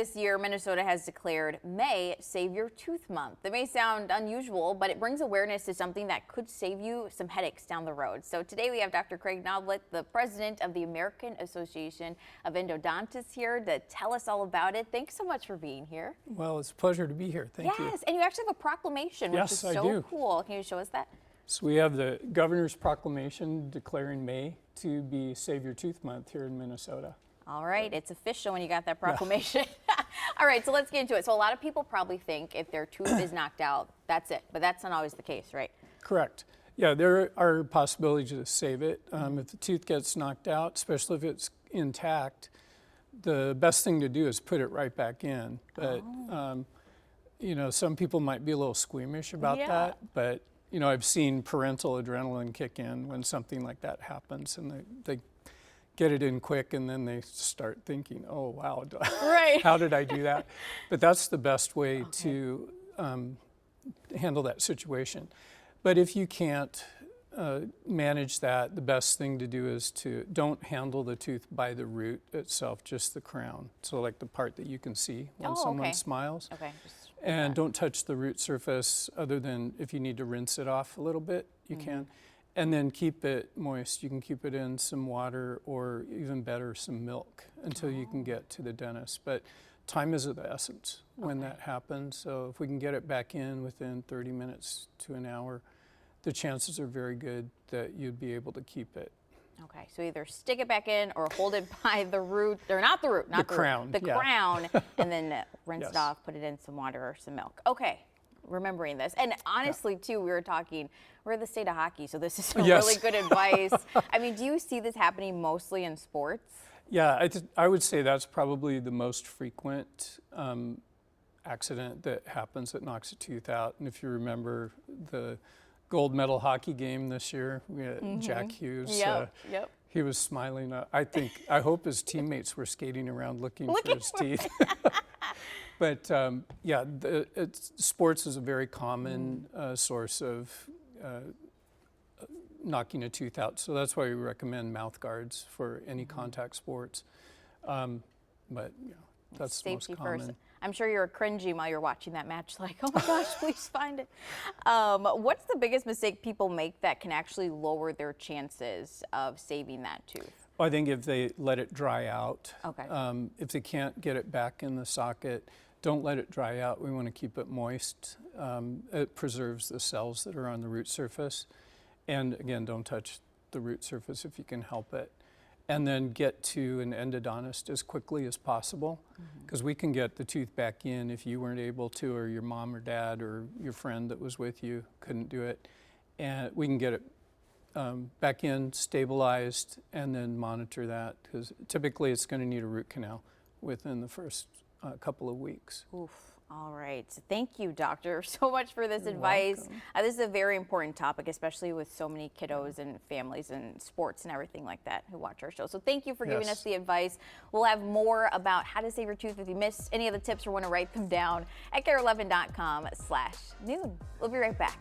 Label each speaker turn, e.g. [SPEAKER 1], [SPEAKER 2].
[SPEAKER 1] This year, Minnesota has declared May Save Your Tooth Month. It may sound unusual, but it brings awareness to something that could save you some headaches down the road. So today we have Dr. Craig Knoblet, the president of the American Association of Endodontists, here to tell us all about it. Thanks so much for being here.
[SPEAKER 2] Well, it's a pleasure to be here. Thank you.
[SPEAKER 1] Yes, and you actually have a proclamation, which is so cool. Can you show us that?
[SPEAKER 2] So we have the governor's proclamation declaring May to be Save Your Tooth Month here in Minnesota.
[SPEAKER 1] All right, it's official when you got that proclamation. Yeah. All right, so let's get into it. So a lot of people probably think if their tooth is knocked out, that's it. But that's not always the case, right?
[SPEAKER 2] Correct. Yeah, there are possibilities to save it. If the tooth gets knocked out, especially if it's intact, the best thing to do is put it right back in. But, you know, some people might be a little squeamish about that. But, you know, I've seen parental adrenaline kick in when something like that happens, and they get it in quick, and then they start thinking, oh, wow, how did I do that? But that's the best way to handle that situation. But if you can't manage that, the best thing to do is to don't handle the tooth by the root itself, just the crown. So like the part that you can see when someone smiles. And don't touch the root surface other than if you need to rinse it off a little bit, you can. And then keep it moist. You can keep it in some water or even better, some milk until you can get to the dentist. But time is of the essence when that happens. So if we can get it back in within 30 minutes to an hour, the chances are very good that you'd be able to keep it.
[SPEAKER 1] Okay, so either stick it back in or hold it by the root, or not the root, not the
[SPEAKER 2] crown.
[SPEAKER 1] The crown, and then rinse it off, put it in some water or some milk. Okay. Remembering this. And honestly, too, we were talking, we're the state of hockey, so this is some really good advice. I mean, do you see this happening mostly in sports?
[SPEAKER 2] Yeah, I would say that's probably the most frequent accident that happens that knocks a tooth out. And if you remember the gold medal hockey game this year, we had Jack Hughes. He was smiling. I hope his teammates were skating around looking for his teeth. But yeah, sports is a very common source of knocking a tooth out. So that's why we recommend mouth guards for any contact sports. But yeah, that's the most common. First. I'm
[SPEAKER 1] sure you're cringing while you're watching that match, like, oh my gosh, please find it. What's the biggest mistake people make that can actually lower their chances of saving that tooth?
[SPEAKER 2] Well, I think if they let it dry out. If they can't get it back in the socket, don't let it dry out. We want to keep it moist. It preserves the cells that are on the root surface. And again, don't touch the root surface if you can help it. And then get to an endodontist as quickly as possible, because we can get the tooth back in if you weren't able to, or your mom or dad or your friend that was with you couldn't do it. And we can get it back in, stabilized, and then monitor that, because typically it's going to need a root canal within the first couple of weeks.
[SPEAKER 1] Oof. All right. Thank you, doctor, so much for this advice. This is a very important topic, especially with so many kiddos and families and sports and everything like that who watch our show. So thank you for giving us the advice. We'll have more about how to save your tooth if you missed any of the tips or want to write them down at care11.com/noon. We'll be right back.